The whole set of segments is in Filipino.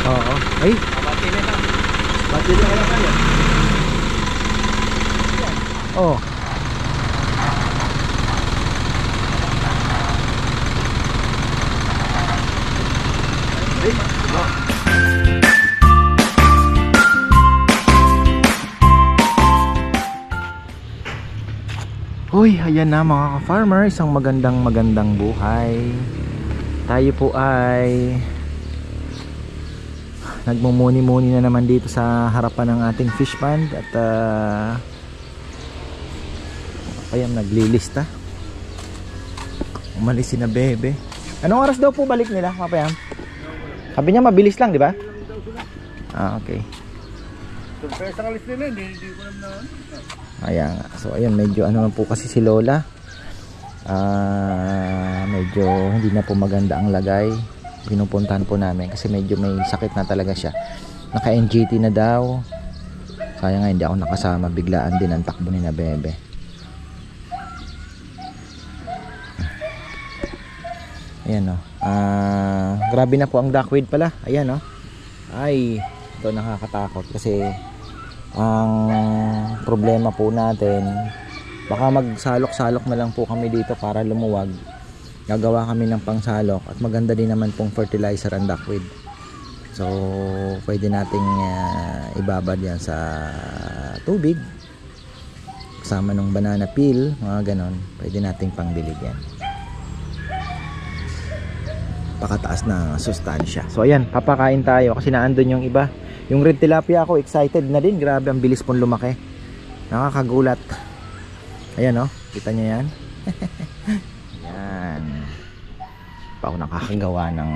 Oo. Ay, Bati na lang. bati na lang kaya. Oh. Uy, ayan na mga ka-farmer, isang magandang buhay. Tayo po ay nagmumuni-muni na naman dito sa harapan ng ating fish pond. At ayan, naglilista. Umalis si na bebe. Anong oras daw po balik nila, papayam? Sabi niya mabilis lang, di ba? Ah, okay. Surprise ang alis nila, hindi ko naman. Ayan nga. So ayan, medyo ano po kasi si Lola. Medyo hindi na po maganda ang lagay. Pinupuntahan po namin kasi medyo may sakit na talaga siya. Naka-NGT na daw. Kaya nga hindi ako nakasama, biglaan din ang takbo ni na bebe. Ayan o. Grabe na po ang duckweed pala. Ayan o. Ay, ito nakakatakot kasi ang problema po natin, baka magsalok-salok na lang po kami dito para lumuwag. Gagawa kami ng pangsalok at maganda din naman pong fertilizer ang duckweed. So pwede nating ibabad yan sa tubig kasama ng banana peel, mga ganon. Pwede nating pangdilig yan, pakataas na sustansya. So ayan, papakain tayo kasi naandun yung iba. Yung red tilapia, ako excited na din. Grabe, ang bilis pong lumaki. Nakakagulat. Ayan o, kita nyo yan. Yan. Pa ako nakakagawa ng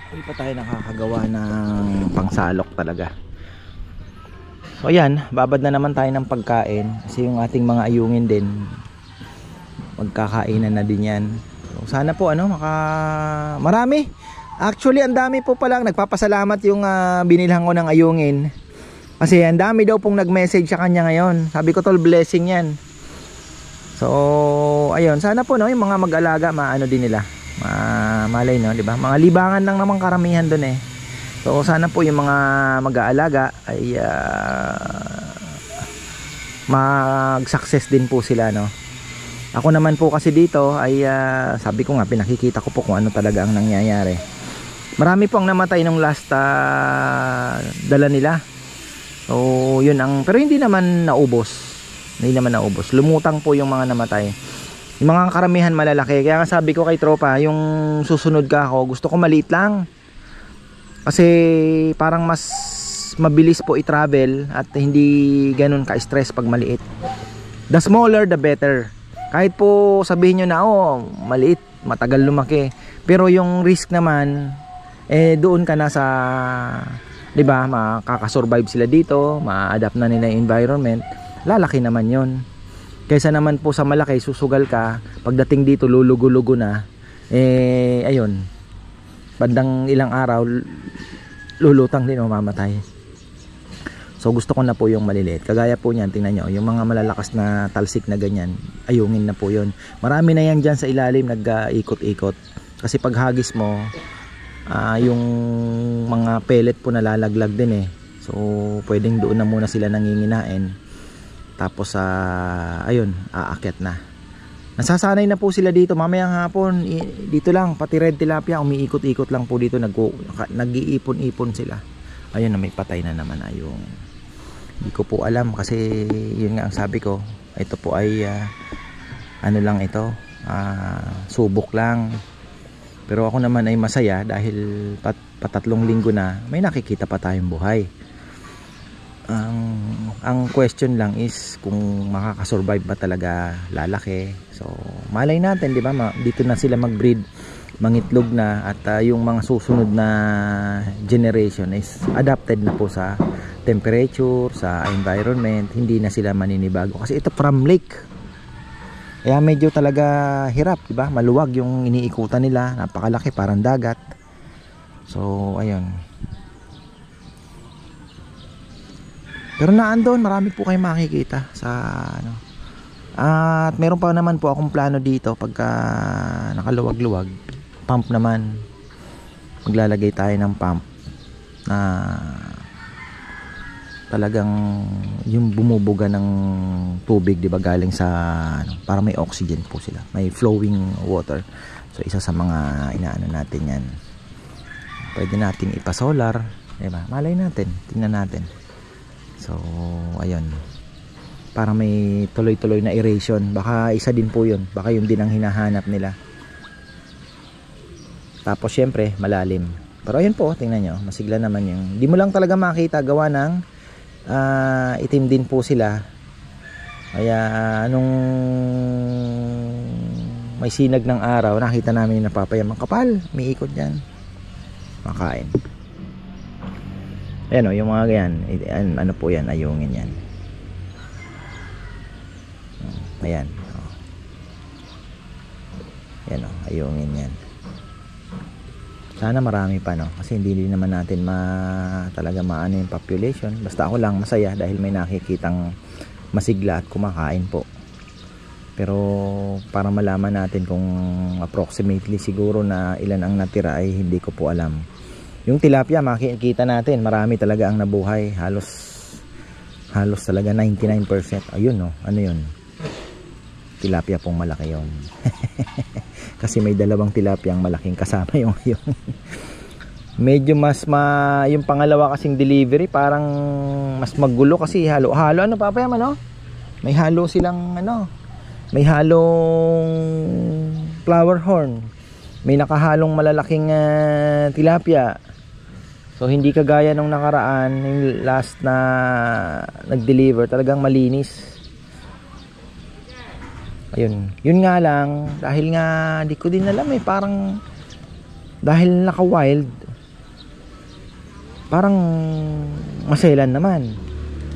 hindi pa tayo nakakagawa ng pangsalok talaga. So ayan, babad na naman tayo ng pagkain kasi yung ating mga ayungin din magkakainan na din yan. So, sana po marami. Actually, ang dami po palang nagpapasalamat yung binilhan ko ng ayungin. Kasi ang dami daw pong nag-message sa kanya ngayon. Sabi ko, tol, blessing yan. So, ayun, sana po yung mga mag-alaga, maano din nila. Malay, no, di ba? Mga libangan lang naman karamihan doon eh. So, sana po yung mga mag-aalaga ay mag-success din po sila, no. Ako naman po kasi dito ay sabi ko nga, pinakikita ko po kung ano talaga ang nangyayari. Marami po ang namatay nung last dala nila. So yun pero hindi naman naubos. Lumutang po yung mga namatay. Yung mga karamihan malalaki. Kaya nga sabi ko kay tropa, yung susunod ka ako, gusto ko maliit lang. Kasi parang mas mabilis po i-travel at hindi ganun ka-stress pag maliit. The smaller the better. Kahit po sabihin nyo na maliit, matagal lumaki, pero yung risk naman doon ka na sa, di ba, makakasurvive sila dito, ma-adapt na nila yung environment, lalaki naman yon. Kaysa naman po sa malaki, susugal ka, pagdating dito lulugo-lugo na, ayun, bandang ilang araw lulutang din o mamatay. So gusto ko na po yung maliliit. Kagaya po niyan, tingnan nyo, yung mga malalakas na talsik na ganyan, ayungin na po yun. Marami na yan dyan sa ilalim, nag-ikot-ikot. Kasi pag hagis mo, yung mga pellet po nalalaglag din eh. So pwedeng doon na muna sila nanginginain. Tapos ayun, aakyat na. Nasasanay na po sila dito. Mamayang hapon, dito lang, pati red tilapia, umiikot-ikot lang po dito, nag-iipon-ipon sila. Ayun na, may patay na naman yung hindi ko po alam kasi yun nga ang sabi ko, ito po ay ano lang ito, subok lang. Pero ako naman ay masaya dahil patatlong linggo na may nakikita pa tayong buhay. Ang question lang is kung makakasurvive ba talaga, lalaki. So malay natin, di ba, dito na sila mag-breed, mangitlog na, at yung mga susunod na generation is adapted na po sa temperature, sa environment, hindi na sila maninibago kasi ito from lake. Kaya medyo talaga hirap, di ba? Maluwag yung iniikutan nila, napakalaki, parang dagat. So ayun. Pero naandun, marami po kayong makikita sa ano. At meron pa naman po akong plano dito pagka nakaluwag-luwag, pump naman. maglalagay tayo ng pump na talagang yung bumubuga ng tubig, di ba, galing sa ano, para may oxygen po sila, may flowing water. So isa sa mga inaano natin yan. Pwede natin ipa-solar, di ba? Malay natin, tingnan natin. So ayun, para may tuloy-tuloy na aeration. Baka isa din po yun, baka yun din ang hinahanap nila. Tapos syempre malalim. Pero ayun po, tingnan nyo, masigla naman yung, di mo lang talaga makita, gawa ng itim din po sila. Kaya nung may sinag ng araw, nakita namin yung napapayam ang kapal, umiikot dyan, makain. Ayan o, yung mga ganyan, ano po yan, ayungin yan. Ayan o. Ayan o, ayungin yan. Sana marami pa, no, kasi hindi din naman natin talaga maano yung population. Basta ako lang masaya dahil may nakikitang masigla at kumakain po. Pero para malaman natin kung approximately siguro na ilan ang natira ay hindi ko po alam. Yung tilapia makikita natin, marami talaga ang nabuhay, halos talaga 99%. Ayun, no, ano yun, tilapia pong malaki yun. Kasi may dalawang tilapia ang malaking kasama yung medyo mas yung pangalawa kasing delivery parang mas magulo kasi halo-halo, ano papayam, ano, may halo silang ano, may halong flower horn, may nakahalong malalaking tilapia. So hindi kagaya nung nakaraan, yung last na nag-deliver, talagang malinis. Ayun, yun nga lang, dahil nga di ko din alam parang dahil naka-wild, parang maselan naman.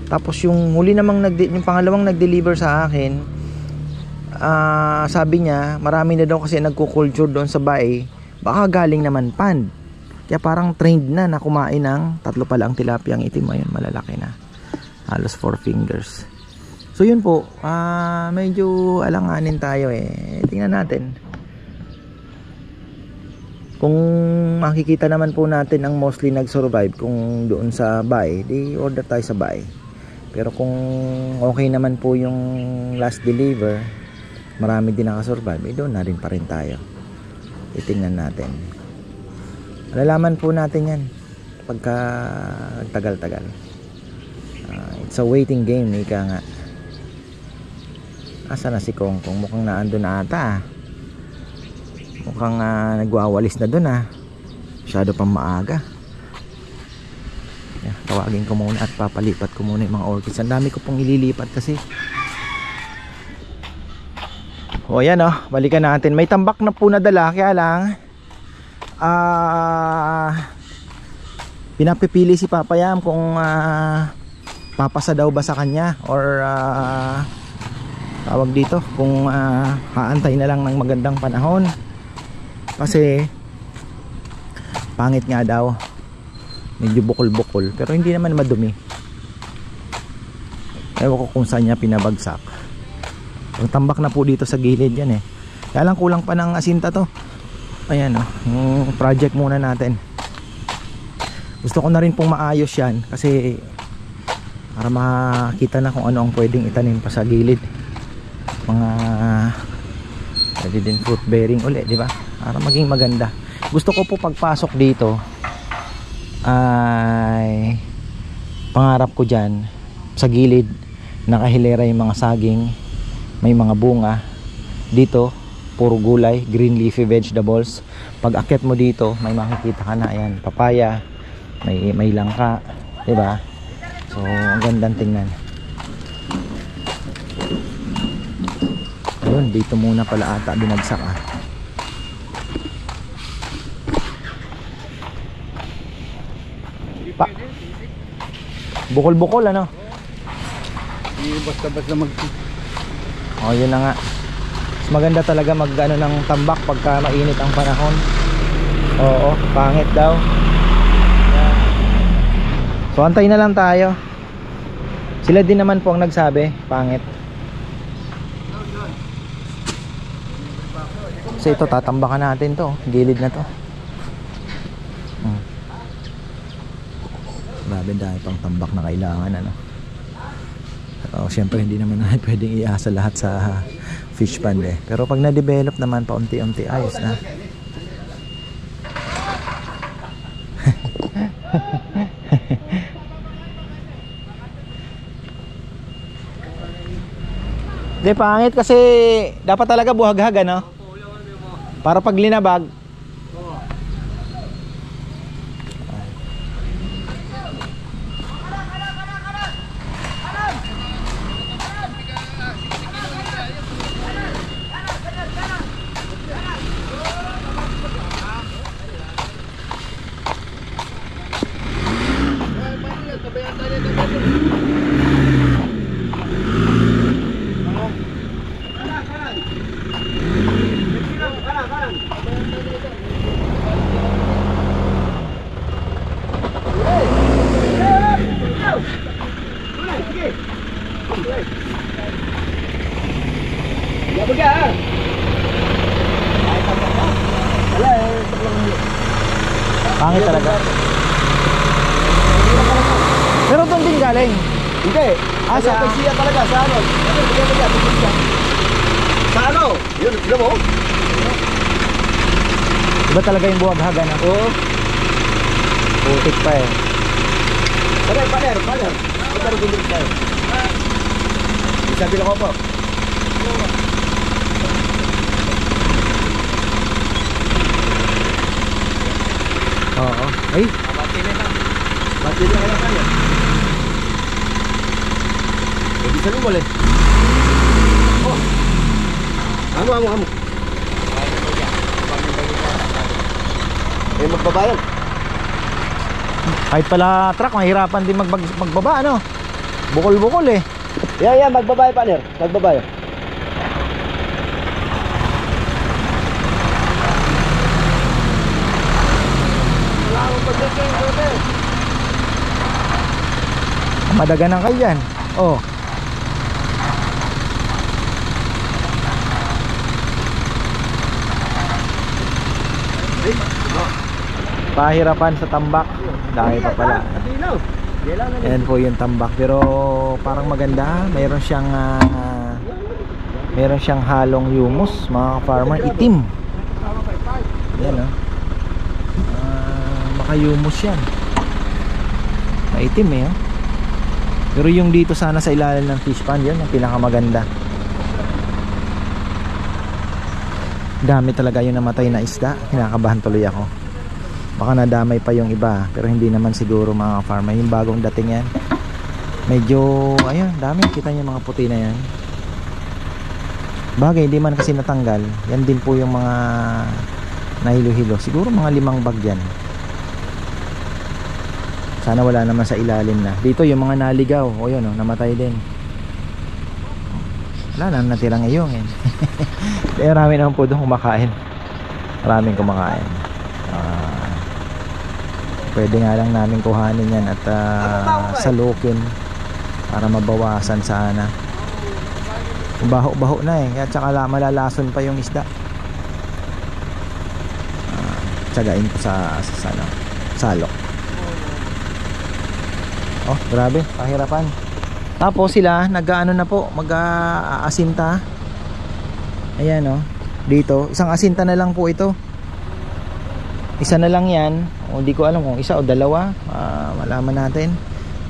Tapos yung huli namang yung pangalawang nag-deliver sa akin, sabi niya marami na daw kasi nagko-culture doon sa bae, baka galing naman pond. Kaya parang trained na kumain ng tatlo pala ang tilapia ang itim. Ayun, malalaki na, halos 4 fingers. So yun po, medyo alanganin tayo tingnan natin. Kung makikita naman po natin ang mostly nag-survive kung doon sa bae, di order tayo sa bae. Pero kung okay naman po yung last deliver, marami din nakasurvive, doon na rin pa rin tayo. Itingnan natin. Malalaman po natin yan pagka tagal-tagal. It's a waiting game, ika nga. Asa na si Kongkong? Mukhang naandun na ata. Mukhang nagwawalis na dun Masyado pang maaga. Tawagin ko muna at papalipat ko muna yung mga orchids. Ang dami ko pong ililipat kasi. O yan balikan natin. May tambak na po nadala, kaya lang pinapipili si Papa Yam kung papasa daw ba sa kanya or tawag dito, kung haantay na lang ng magandang panahon kasi pangit nga daw, medyo bukol-bukol, pero hindi naman madumi. Ewan ko kung saan niya pinabagsak. Ang tambak na po dito sa gilid yan kaya lang kulang pa ng asinta to. Ayan yung project muna natin. Gusto ko na rin pong maayos yan kasi para makita na kung ano ang pwedeng itanim pa sa gilid. Mga pwede din fruit bearing uli, di ba? Para maging maganda. Gusto ko po pagpasok dito ay pangarap ko dyan sa gilid nakahilera yung mga saging, may mga bunga. Dito puro gulay, green leafy vegetables. Pag akyat mo dito may makikita ka na, ayan, papaya, may langka, di ba? So ang gandang tingnan. Ayun, dito muna pala ata binagsak bukol-bukol ano? Hindi basta-basta yun na nga. Mas maganda talaga mag ng tambak pagka mainit ang panahon. Oo, pangit daw. So antay na lang tayo. Sila din naman po ang nagsabi, pangit. So ito, tatambakan natin to, gilid na to. Grabe, dahil pang tambak na kailangan, ano. Siyempre hindi naman na pwedeng iasa lahat sa fish pond eh. Pero pag na-develop naman paunti-unti, ayos na. Hindi, pangit kasi dapat talaga buhag-hag, ano? Para pag linabag. Pangit talaga. Pero doon din galing. Hindi. Sa Siya talaga, sa ano? Sa ano? Yun, tignan mo. iba talaga yung buwag-hagan, ako. Putik pa eh. Paner. Paner gumbit tayo. Sabi lang ko po. Oo. Ay, Batili na kaya kaya. Pwede sa lumol eh. Oh. Amo. Magbabayad. kahit pala truck, mahirapan din magbaba, ano? Bukol-bukol eh. Yan, magbabayad paner. Magbabayad. Madaganan kayo yan. Oh. Pahirapan sa tambak. Dahil pa pala. Yan po yung tambak. Pero parang maganda. Meron siyang halong humus, mga farmer. Itim. Yan o. Maka-humus yan. Maitim eh. Pero yung dito sana sa ilalim ng fish pond, yun ang pinakamaganda. Dami talaga yung namatay na isda. Kinakabahan tuloy ako. Baka nadamay pa yung iba, pero hindi naman siguro, mga farmer. Yung bagong dating yan, medyo ayun, dami. Kita niyo mga puti na yan. Bagay, hindi man kasi natanggal. Yan din po yung mga nahilo-hilo. Siguro mga 5 bag yan. Sana wala naman sa ilalim na. Dito yung mga naligaw, o yun, namatay din. Wala na natirang iyong eh. Kaya marami naman po doon kumakain. Maraming kumakain. Pwede nga lang namin kuhanin yan at salukin para mabawasan sana. Baho-baho na eh. At saka malalason pa yung isda. Tsagain ko sa salok. Oh, grabe, pahirapan. Tapos sila nag-aano na po, mag-aasinta. Ayan oh. Dito, isang asinta na lang po ito. Isa na lang 'yan. O hindi ko alam kung isa o dalawa. Malaman natin.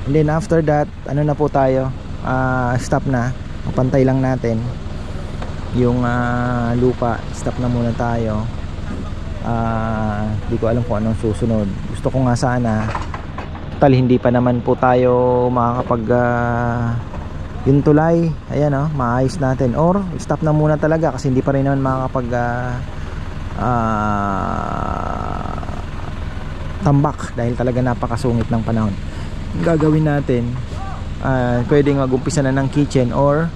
And then after that, ano na po tayo? Stop na. Pantay lang natin yung lupa. Stop na muna tayo. Hindi ko alam kung anong susunod. Gusto ko nga sana, total hindi pa naman po tayo makakapag yung tulay, ayan o, maayos natin, or stop na muna talaga kasi hindi pa rin naman makakapag tambak dahil talaga napakasungit ng panahon. Gagawin natin, pwedeng mag-umpisa na ng kitchen, or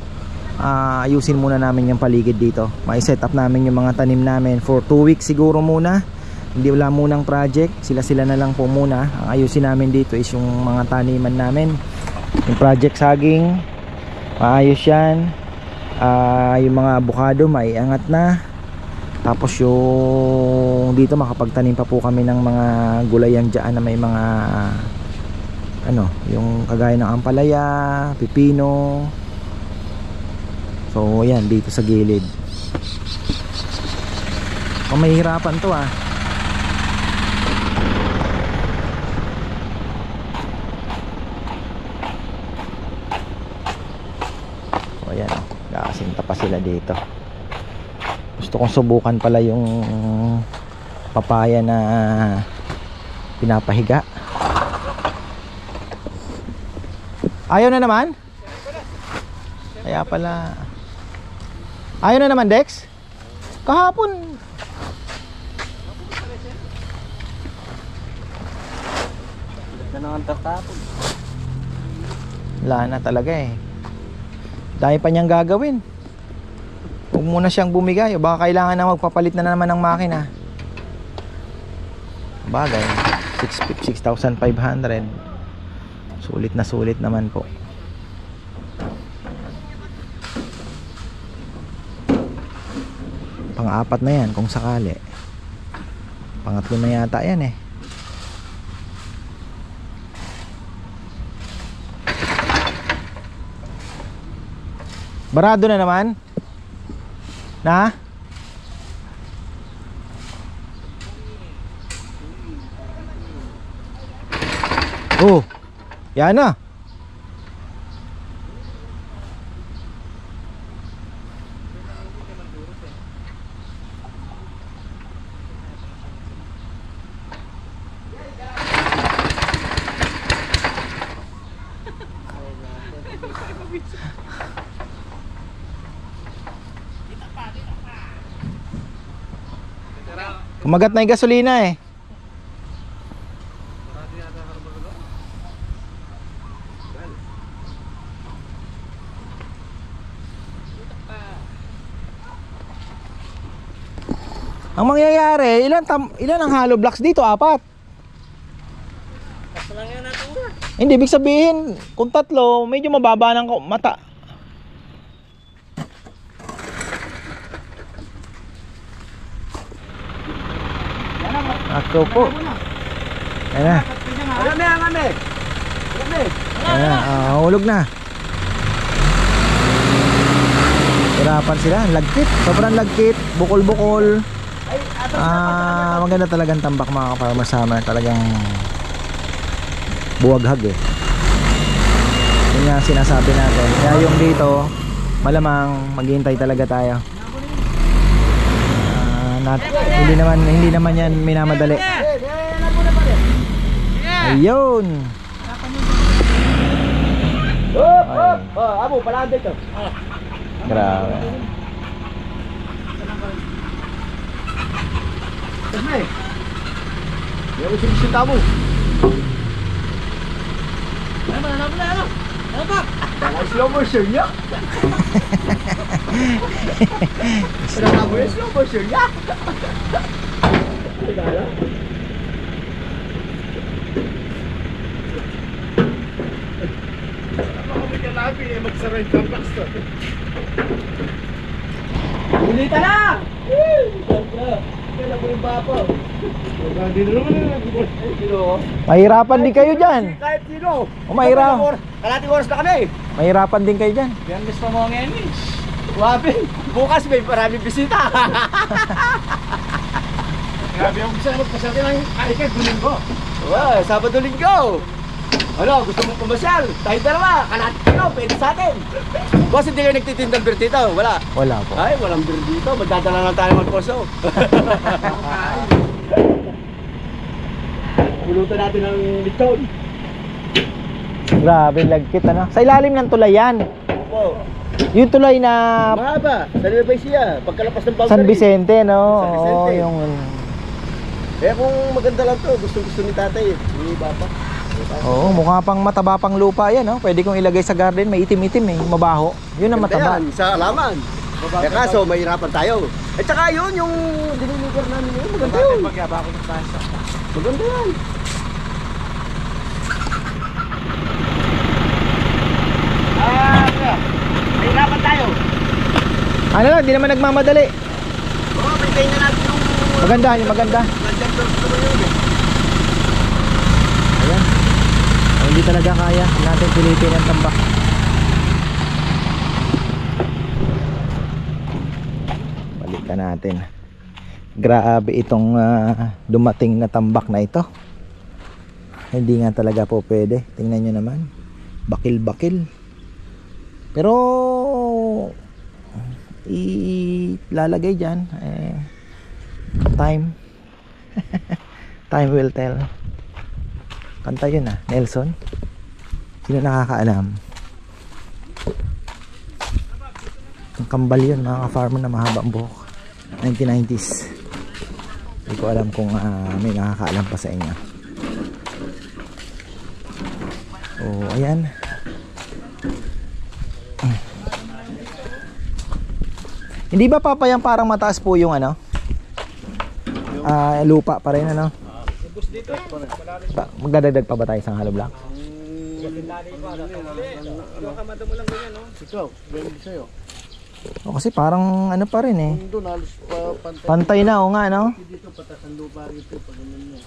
ayusin muna namin yung paligid dito. Mai-set up namin yung mga tanim namin for 2 weeks siguro muna. Hindi, wala munang project, sila na lang po muna. Ang ayusin namin dito is yung mga taniman namin. Yung project saging, maayos yan. Yung mga avocado maiangat na. Tapos yung dito makapagtanim pa po kami ng mga gulayang dyan na may mga ano, yung kagaya ng ampalaya, pipino. So yan, dito sa gilid. Mahihirapan to ah. So ayan, nakasinta pa sila dito. Gusto kong subukan pala yung papaya na pinapahiga. Ayaw na naman? Kaya pala. Ayaw na naman, Dex? Kahapon. Wala na talaga eh. Dahil pa niyang gagawin. Huwag muna siyang bumigay. Baka kailangan na magpapalit na naman ng makina. Bagay, 6,500. Sulit na sulit naman po. Pang-apat na yan kung sakali. Pangatlo na yata yan eh. Barado na naman? Na? Oh, yan na. Kumagat na yung gasolina eh. Ang mangyayari, ilan ang hollow blocks dito? 4. Hindi, ibig sabihin, kung 3, medyo mababa ng mata. Ako po. Ayan na. Ayan na, hulog na. Hirapan sila, lagkit. Sobrang lagkit, bukol-bukol. Maganda talagang tambak mga ka-farmer summer. Talagang buwaghag eh. Yun nga sinasabi natin. Kaya yung dito, malamang maghihintay talaga tayo. Hindi naman yan minamadali. Ayun. Abo, pala dito. Grabe. May. Yung sinisita mo. Ano ba? Slow motion niya. Slow motion niya. Ulita na! Mahirapan din kayo dyan. Kahit sino. Kalating oras na kami. Mahirapan din kayo dyan. Biyernes pa mo ngayon eh. Wabi, bukas may maraming bisita. Grabe yung bisa magpasyal ng kahit Domingo. Wow, Sabado-Linggo. Ano, gusto mong pumasyal? Tayo dalawa, kalating pwede sa atin. Boss, hindi kayo nagtitindang beer dito? Wala? Wala po. Ay, walang beer dito. Magdadala lang tayo magposo. Pulutan natin ng lechon. Grabe, lagkit ano. Sa ilalim ng tulay yan. Wow. Yung tulay na Mahaba, sa Nueva Ecija, pagkalapas ng boundary. San Vicente, no? San Vicente. Oo, yung Eh kung maganda lang to, gusto ni tatay, ni papa. Oo, mukha pang mataba pang lupa yan, no? Pwede kong ilagay sa garden, may itim-itim eh, mabaho. Yun ang mataba. Yan, sa alaman. Eh kaso, mahirapan tayo. At saka yun, yung diniliver namin yun, maganda yun. Magyaba ako ng pasta. Maganda yan. Mahirapan tayo. Ano lang, di naman nagmamadali. Oo, maintain na natin yung... Maganda, yung maganda. Nandiyan doon naman yun eh. Ayan. hindi talaga kaya natin pilitin ang tambak. Balikan natin. Grabe itong dumating na tambak na ito. Hindi nga talaga po pwede. Tingnan nyo naman, bakil-bakil. Pero ilalagay dyan time time will tell. Kanta yun Nelson. Sino nakakaalam? Ang kambal yun, mga ka-farmer na mahabang buhok, 1990s. Hindi ko alam kung may nakakaalam pa sa inyo. Oh, ayan. Hindi ba papayang parang mataas po yung lupa pa rin magdadagdag pa ba tayo sa hollow block? O kasi parang pa rin pantay na o nga Dito patas ang lupa rito pag ganyan mo.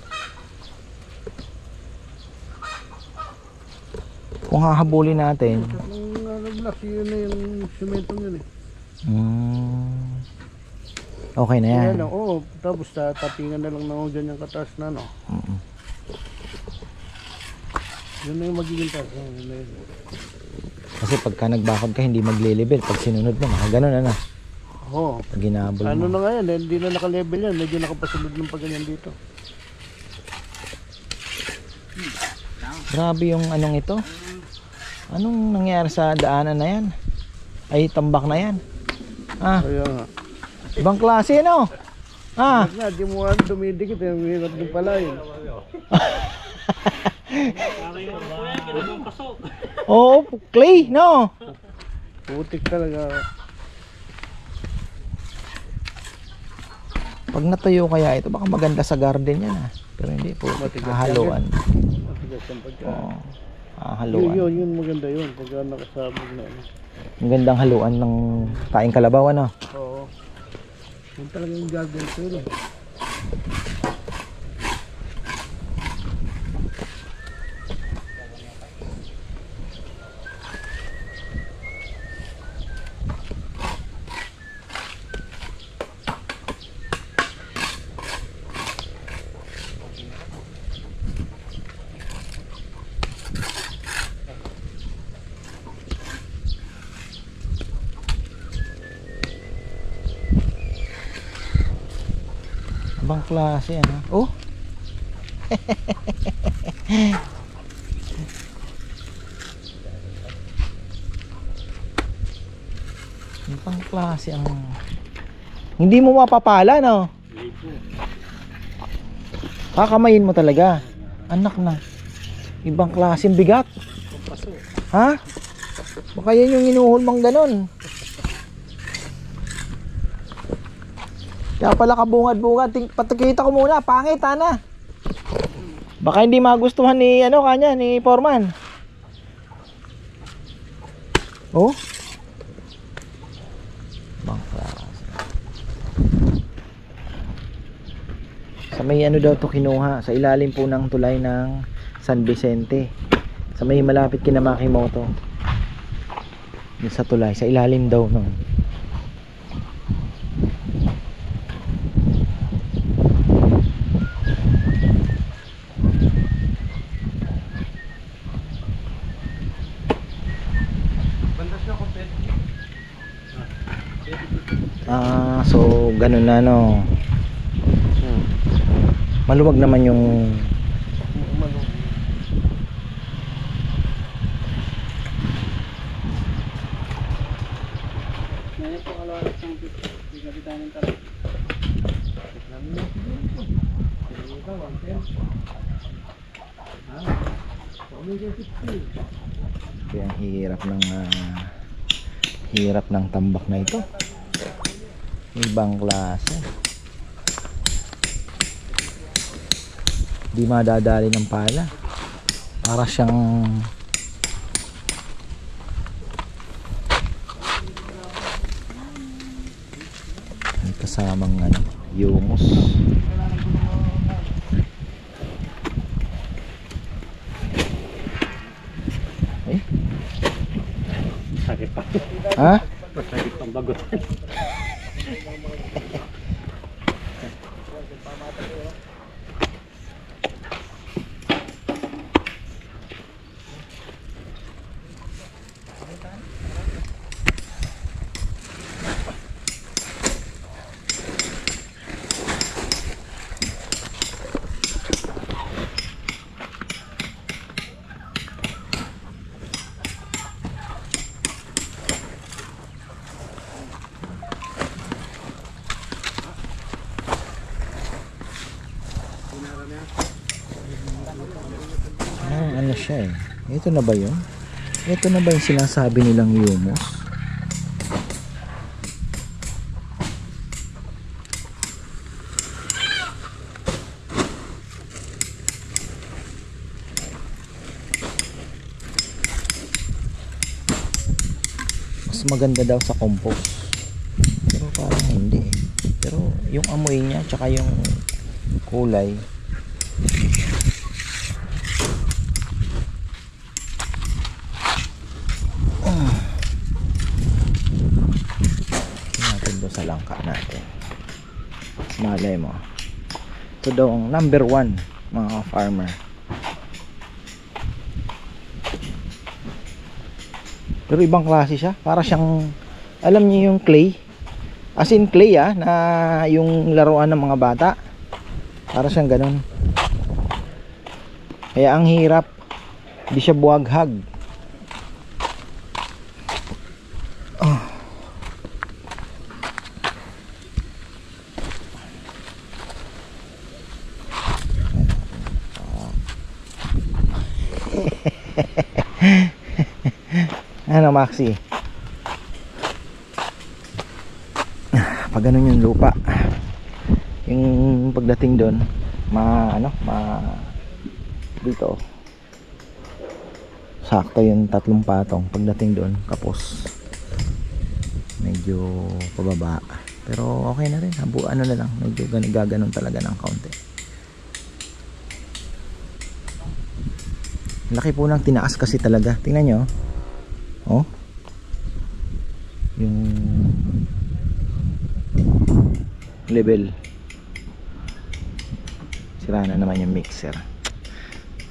Kung hahabulin natin Yung block yun na yung semento yun okay na yan. Oo, tapos tapingan na lang ng ganyang kataas na Yun na yung magiging taas. Kasi pagka nagbakod ka hindi magle-level. Pag sinunod mo, gano'n Oo. Pag ginabol mo. Na nga yan, hindi na naka-level yan. Medyo nakapasunod ng pagganyan dito. Grabe yung ito. Anong nangyari sa daanan na yan? Ay, tambak na yan. Kaya nga. Ibang klase Di mo dumidikit. Ang hirap din pala yun. Oo, clay, Putik talaga. Pag natuyo kaya ito, baka maganda sa garden yan Pero hindi po, hahaluan. Hahaluan. Yun maganda yun. Pagka nakasabog na Magandang haluan ng taing kalabaw Oo. Yun talaga yung garden soil Ibang klase Oh. Ibang klase hindi mo mapapala kakamayin mo talaga. Anak na. Ibang klaseng bigat. Baka yan yung inuhulmang ganon. Kaya pala kabungad-bungad. Patikita ko muna, pangit baka hindi magustuhan ni ni Foreman. Oh. Bangklase. Sa may daw to kinuha, sa ilalim po ng tulay ng San Vicente. Sa may malapit kina Makimoto. Sa tulay, sa ilalim daw nun. So ganun na maluwag naman yung kaya hirap ng tambak na ito. Ibang klase. Di madadali ng pala. Para siyang may kasamang yumos. Ha? Masagit pang bagutan. Ano siya eh. Ito na ba yun? Ito na ba yung sinasabi nilang humus? Mas maganda daw sa compost. Pero parang hindi. Pero yung amoy niya tsaka yung kulay, natin doon sa langka natin. Malay mo, ito daw ang number 1 mga farmer. Pero ibang klase siya, para siyang, alam niyo yung clay, as in clay na yung laruan ng mga bata, para siyang ganun. Kaya ang hirap, hindi siya buwaghag. Ano Maxi, pag ganun yung lupa, yung pagdating doon dito sakto yung 3 patong pagdating doon, kapos medyo pababa, pero okay na rin, ano na lang, medyo gaganon talaga ng kaunti. Laki po ng tinaas kasi talaga, tingnan nyo oh, yung level. Sira na naman yung mixer,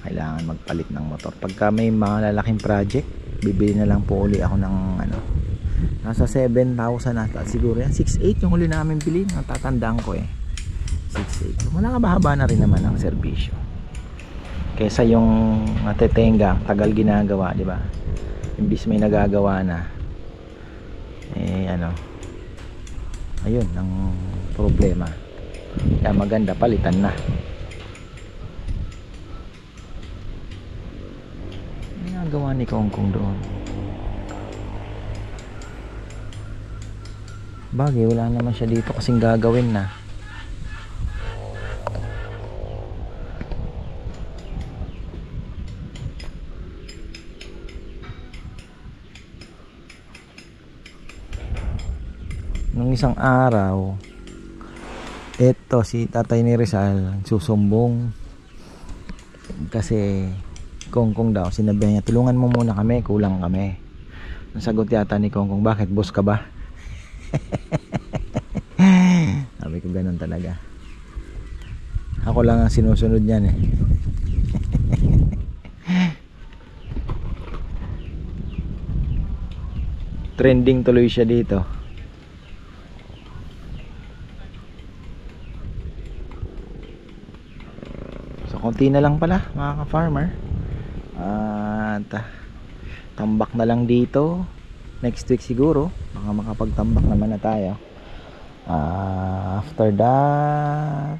kailangan magpalit ng motor. Pagka may mga lalaking project, bibili na lang po uli ako ng nasa 7,000 ata siguro yan. 6,800 yung uli namin bilhin, natatandaan ko 6,800. Malakabahaba na rin naman ang serbisyo kesa yung matetenga, tagal ginagawa, di ba? Imbis may nagagawa na, ayun ang problema. Kaya maganda palitan na. Ginagawa ni Kongkong doon, bagay wala naman siya dito kasing gagawin na. Nung isang araw, eto si tatay ni Rizal susumbong kasi Kongkong daw, sinabi niya tulungan mo muna kami, kulang kami. Ang sagot yata ni Kongkong, bakit, boss ka ba? Sabi ko ganun talaga, ako lang ang sinusunod niyan trending tuloy siya dito. Konti na lang pala mga ka-farmer, at tambak na lang dito. Next week siguro baka makapagtambak naman na tayo. After that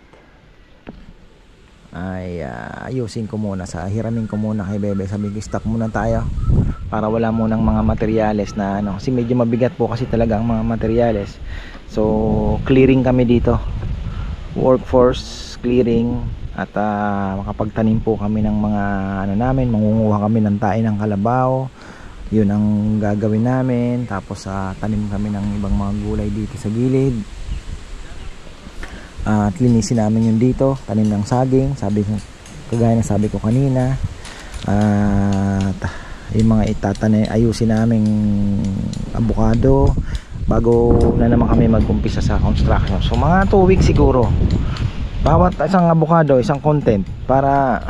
ay ayusin ko muna, hiramin ko muna kay Bebe, sabi ko stock muna tayo para wala munang mga materyales na kasi medyo mabigat po kasi talaga ang mga materyales. So clearing kami dito, workforce clearing, at makapagtanim po kami ng mga namin, mangunguha kami ng tae ng kalabaw, yun ang gagawin namin. Tapos tanim kami ng ibang mga gulay dito sa gilid, at linisin namin yun dito, tanim ng saging, kagaya na sabi ko kanina, at yung mga itatanim, ayusin naming abukado bago na naman kami mag-umpisa sa construction. So mga 2 weeks siguro bawat isang abukado, isang content para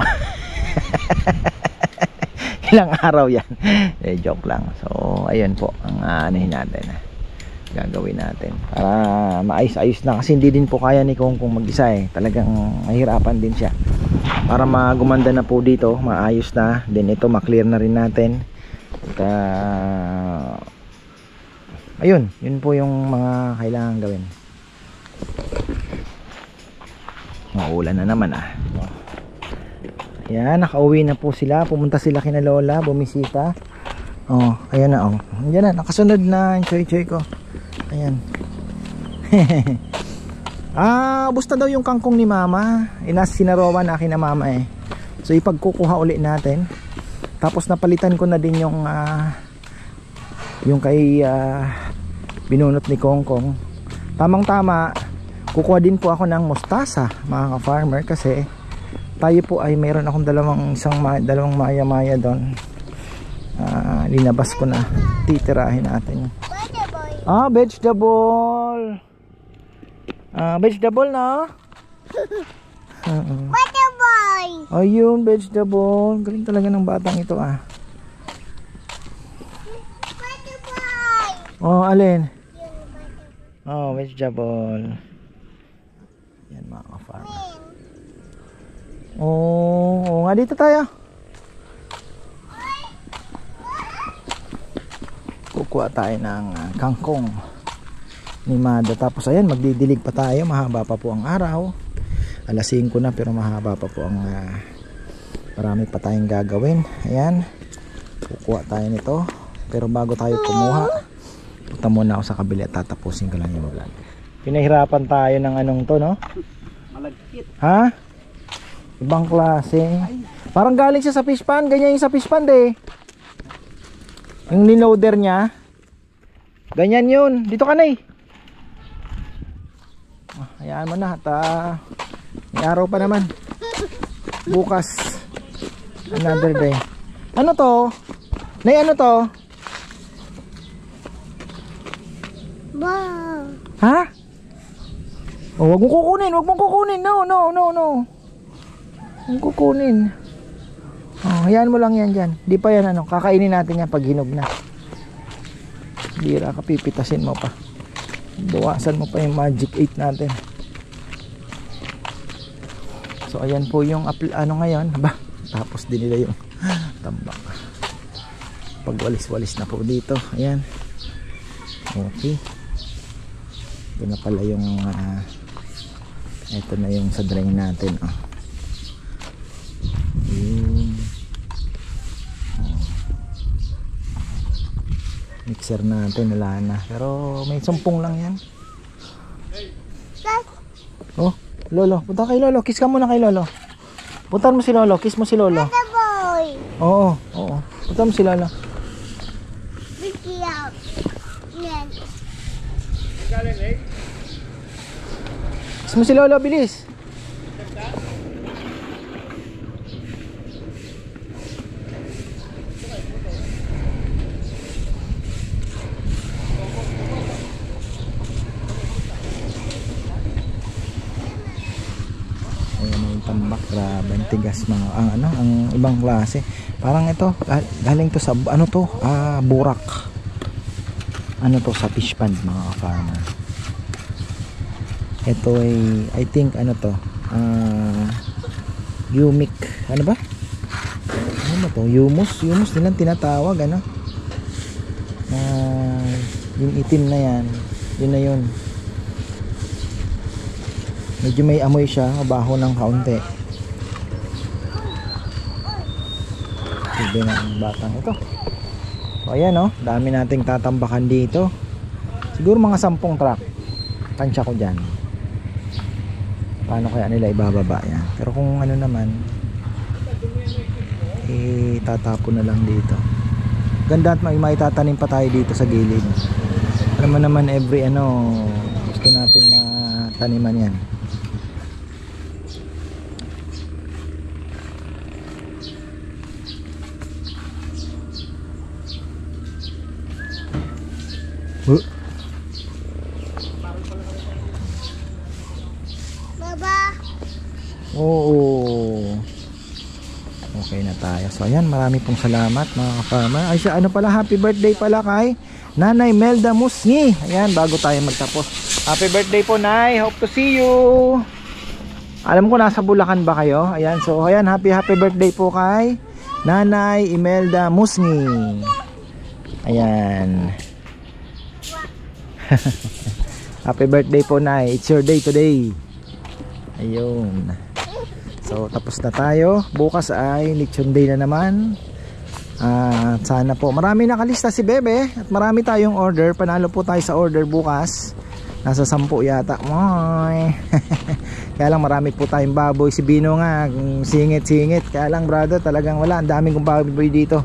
ilang araw yan. Joke lang. So ayun po ang anuhin natin, gagawin natin para maayos-ayos na, kasi hindi din po kaya ni Kong mag-isa talagang mahirapan din siya para magumanda na po dito, maayos na din ito, maklear na rin natin. At ayun, yun po yung mga kailangan gawin. Maulan na naman Ayan, nakauwi na po sila, pumunta sila kina Lola, bumisita. Ayan na Ayan na, nakasunod na yung choy-choy ko. Ayan. Busta daw yung kangkong ni Mama. Sinarawan na akin na Mama So ipagkukuha ulit natin. Tapos napalitan ko na din yung kay binunot ni Kongkong. Tamang tama, kukuha din po ako ng mustasa, mga ka-farmer, kasi tayo po ay mayroon akong dalawang maya-maya doon. Linabas ko na, titirahin natin. Vegetable. Vegetable na. Vegetable. Ayun, vegetable. Galing talaga ng batang ito Vegetable. Alin? Vegetable. Yan mga ka-farmer. Nga dito tayo. Kukuha tayo ng kangkong ni Mada. Tapos ayan, magdidilig pa tayo. Mahaba pa po ang araw. Alas 5 na pero mahaba pa po ang marami pa tayong gagawin. Ayan, kukuha tayo nito. Pero bago tayo kumuha, punta muna ako sa kabila at tatapusin ko lang yung vlog. Pinahirapan tayo ng anong to, no? Malagkit. Ha? Ibang klase. Parang galing siya sa fish pan. Ganyan yung sa fish pan yung niloader niya. Ganyan yun. Dito ka na hayaan mo na. At may araw pa naman. Bukas another day. Ano to? Nay, ano to? Wow. Ha? Wag mong kukunin. Wag mong kukunin. No. Huwag mong kukunin. Hayaan mo lang yan dyan. Di pa yan kakainin natin yan pag hinog na. Bira ka, pipitasin mo pa. Bawasan mo pa yung magic 8 natin. So ayan po yung ngayon. Tapos din nila yung tambak. Pagwalis-walis na po dito. Ayan. Okay. Ito na pala yung ito na yung sa drain natin. Mixer natin, wala na. Pero may sumpong lang yan. Lolo, punta kay Lolo. Kiss ka muna kay Lolo. Punta mo si Lolo, kiss mo si Lolo. Boy. Oo. Punta mo si Lolo. Kiss mo si Lolo, bilis. Tambak, grabe, ang tigas mga ang ibang klase. Parang ito galing to sa burak. Sa fish pond, mga farmer. Ito ay I think humic, ba? Humus nilang tinatawag, yung itim na yan, yun na yun. Medyo may amoy siya, mabaho ng kaunti. Sige na ang batang ito. So ayan dami nating tatambakan dito. Siguro mga 10 truck. Tansya ko dyan. Paano kaya nila ibababa yan? Pero kung naman, tatapon na lang dito. Ganda at may tatanim pa tayo dito sa gilid. Alam mo naman every gusto nating mataniman yan. Baba. Oo. Okay na tayo. So ayan, marami pong salamat mga ka-farmer. Ay siya, ano pala, happy birthday pala kay Nanay Melda Musngi. Ayan, bago tayo magtapos. Happy birthday po, Nay. Hope to see you. Alam ko nasa Bulacan ba kayo? Ayan, so ayan, happy birthday po kay Nanay Imelda Musngi. Ayan. Happy birthday po, Nay. It's your day today. Ayun. So tapos na tayo. Bukas ay lechon day na naman. Sana po marami nakalista si Bebe at marami tayong order. Panalo po tayo sa order bukas. Nasa 10 yata. Kaya lang marami po tayong baboy. Si Bino nga singit. Kaya lang brother, talagang wala. Ang daming kong baboy dito.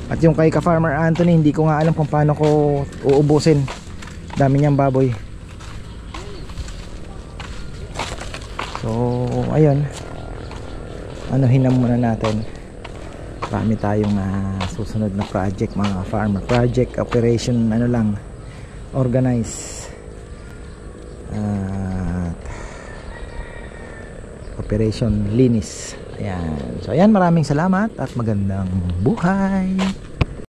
At yung kay ka-farmer Anthony, hindi ko nga alam kung paano ko uubusin. Dami niyang baboy. So ayun, anuhin na muna natin. Marami tayong susunod na project mga farmer. Project operation ano lang, organize operation linis. Ayan. So ayan, maraming salamat at magandang buhay.